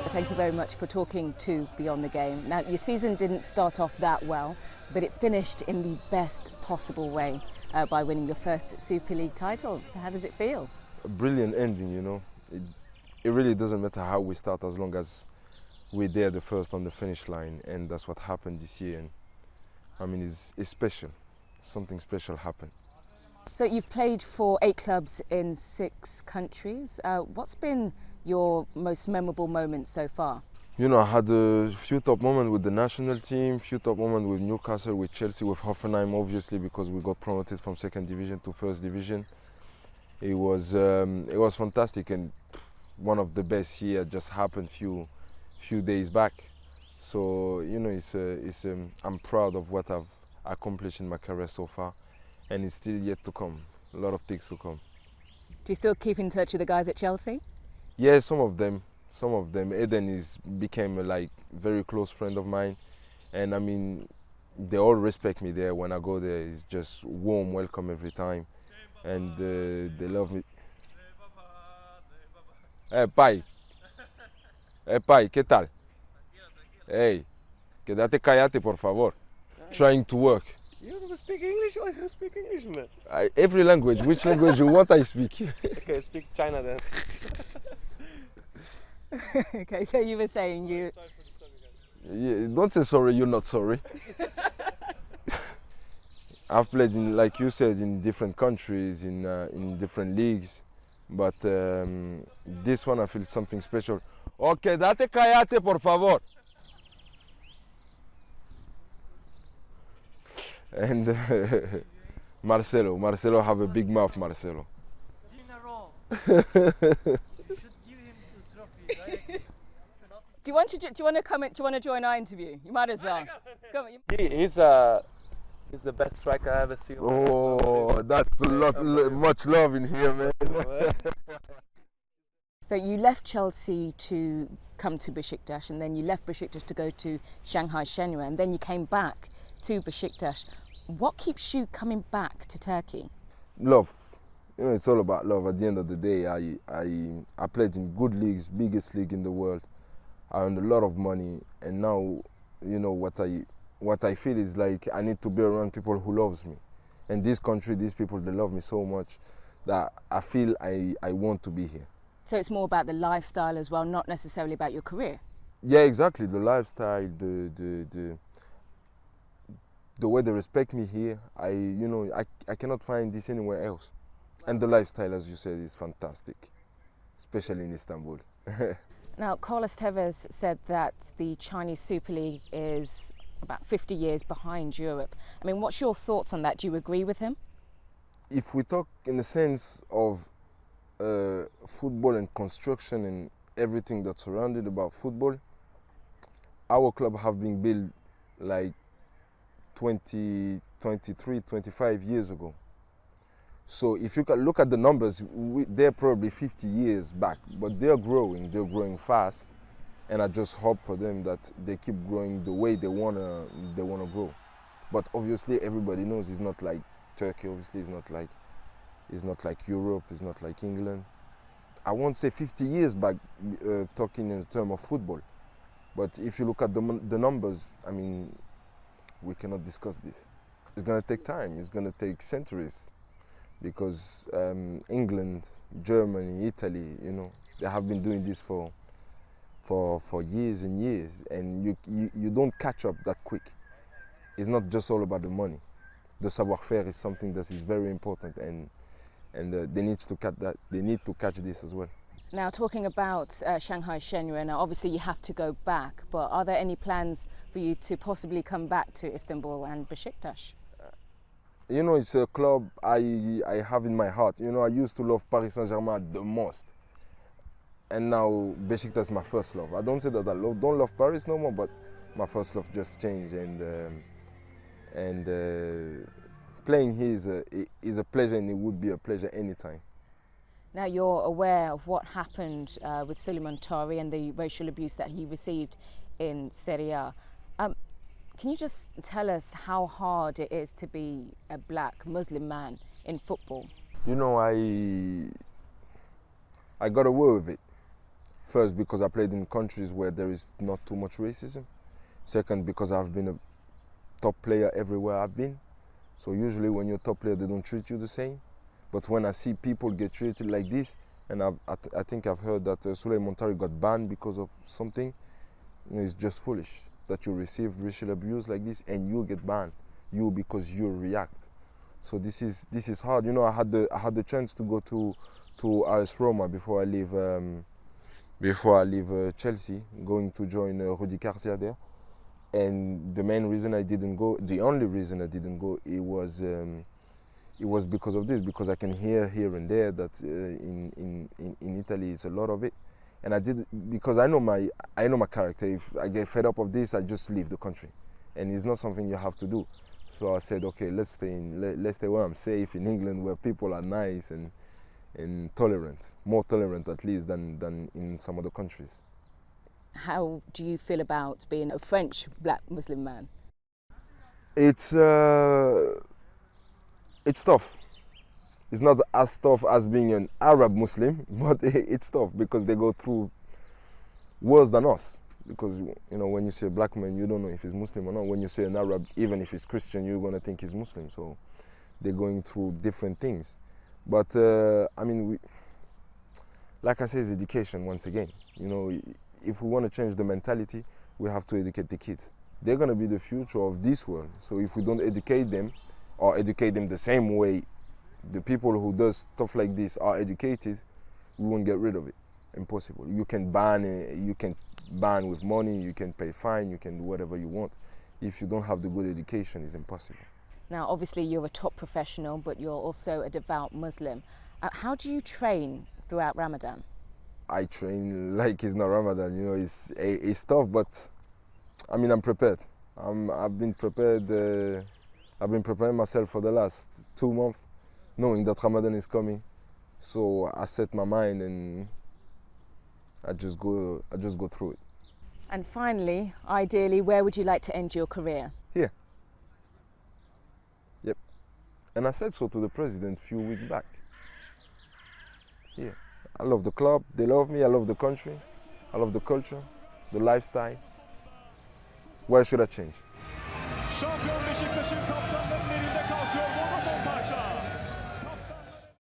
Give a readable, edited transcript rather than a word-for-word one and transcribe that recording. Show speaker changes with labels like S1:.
S1: Thank you very much for talking to Beyond the Game. Now, your season didn't start off that well, but it finished in the best possible way by winning your first Super League title. So how does it feel?
S2: A brilliant ending, you know. It really doesn't matter how we start as long as we're there the first on the finish line, and that's what happened this year. And I mean, it's special. Something special happened.
S1: So you've played for 8 clubs in 6 countries. What's been your most memorable moment so far?
S2: You know, I had a few top moments with the national team, few top moments with Newcastle, with Chelsea, with Hoffenheim, obviously, because we got promoted from 2nd division to 1st division. It was fantastic, and one of the best here just happened few days back. So you know, I'm proud of what I've accomplished in my career so far, and it's still yet to come. A lot of things to come.
S1: Do you still keep in touch with the guys at Chelsea?
S2: Yeah, some of them. Eden became a very close friend of mine, and I mean, they all respect me there. When I go there, it's just warm welcome every time, and they love me. Hey, pai. Hey, pai, ¿qué tal? Hey, quédate cállate, por favor. Trying to work.
S3: You speak English? Oh, you speak English, man.
S2: Every language. Which language you want, I speak.
S3: Okay, speak China then.
S1: Okay, so you were saying you...
S3: Sorry for disturbing
S2: Yeah, don't say sorry, you're not sorry. I've played in, like you said, in different countries, in different leagues, but this one I feel something special. Okay, date cállate, por favor. And Marcelo have a big mouth, Marcelo.
S1: Do you want to join our interview? You might as well. Come on.
S3: He's the best striker I ever seen.
S2: Oh, that's much love in here, man.
S1: So you left Chelsea to come to Besiktas, and then you left Besiktas to go to Shanghai Shenhua, and then you came back to Besiktas. What keeps you coming back to Turkey?
S2: Love. You know, it's all about love. At the end of the day, I played in good leagues, biggest league in the world. I earned a lot of money, and now, you know, what I feel is like I need to be around people who loves me. And this country, these people, they love me so much that I feel I want to be here.
S1: So it's more about the lifestyle as well, not necessarily about your career.
S2: Yeah, exactly. The lifestyle, the way they respect me here, I cannot find this anywhere else. And the lifestyle, as you said, is fantastic, especially in Istanbul.
S1: Now, Carlos Tevez said that the Chinese Super League is about 50 years behind Europe. I mean, what's your thoughts on that? Do you agree with him?
S2: If we talk in the sense of football and construction and everything that's surrounded about football, our club have been built like 23, 25 years ago. So if you can look at the numbers, they're probably 50 years back, but they're growing fast, and I just hope for them that they keep growing the way they wanna grow. But obviously everybody knows it's not like Turkey, obviously it's not like Europe, it's not like England. I won't say 50 years back talking in terms of football, but if you look at the numbers, I mean, we cannot discuss this. It's gonna take time, it's gonna take centuries. Because England, Germany, Italy, you know, they have been doing this for years and years, and you don't catch up that quick. It's not just all about the money. The savoir-faire is something that is very important, and they need to catch that. They need to catch this as well.
S1: Now, talking about Shanghai Shenhua, now obviously you have to go back, but are there any plans for you to possibly come back to Istanbul and Besiktas?
S2: You know, it's a club I have in my heart. You know, I used to love Paris Saint-Germain the most. And now Besiktas is my first love. I don't say that I don't love Paris no more, but my first love just changed. And playing here is a pleasure, and it would be a pleasure anytime.
S1: Now, you're aware of what happened with Suleiman Tari and the racial abuse that he received in Serie A. Can you just tell us how hard it is to be a black Muslim man in football?
S2: You know, I got away with it. First, because I played in countries where there is not too much racism. Second, because I've been a top player everywhere I've been. So usually when you're a top player, they don't treat you the same. But when I see people get treated like this, and I think I've heard that Souleymane Tari got banned because of something, it's just foolish that you receive racial abuse like this and you get banned, because you react. So this is hard. I had the chance to go to AS Roma before I leave Chelsea, going to join Rudi Garcia there. And the main reason I didn't go, the only reason I didn't go, it was because of this, because I can hear here and there that in Italy it's a lot of it. And I did, because I know my character. If I get fed up of this, I just leave the country, and it's not something you have to do. So I said, okay, let's stay where I'm safe, in England, where people are nice and tolerant, more tolerant at least than in some other countries.
S1: How do you feel about being a French black Muslim man?
S2: It's tough. It's not as tough as being an Arab Muslim, but it's tough because they go through worse than us. Because when you say a black man, you don't know if he's Muslim or not. When you say an Arab, even if he's Christian, you're gonna think he's Muslim. So they're going through different things. But like I say, it's education once again. If we want to change the mentality, we have to educate the kids. They're gonna be the future of this world. So if we don't educate them, or educate them the same way the people who does stuff like this are educated, we won't get rid of it. Impossible. You can ban it, you can ban with money, you can pay fine, you can do whatever you want. If you don't have the good education, it's impossible.
S1: Now, obviously you're a top professional, but you're also a devout Muslim. How do you train throughout Ramadan?
S2: I train like it's not Ramadan, it's tough, but I'm prepared. I've been prepared. I've been preparing myself for the last 2 months, knowing that Ramadan is coming. So I set my mind and I just go through it.
S1: And finally, ideally, where would you like to end your career?
S2: Here. Yep. And I said so to the president a few weeks back. Yeah. I love the club, they love me, I love the country, I love the culture, the lifestyle. Where should I change?
S4: Şampiyon Beşiktaş'ın kaptanı.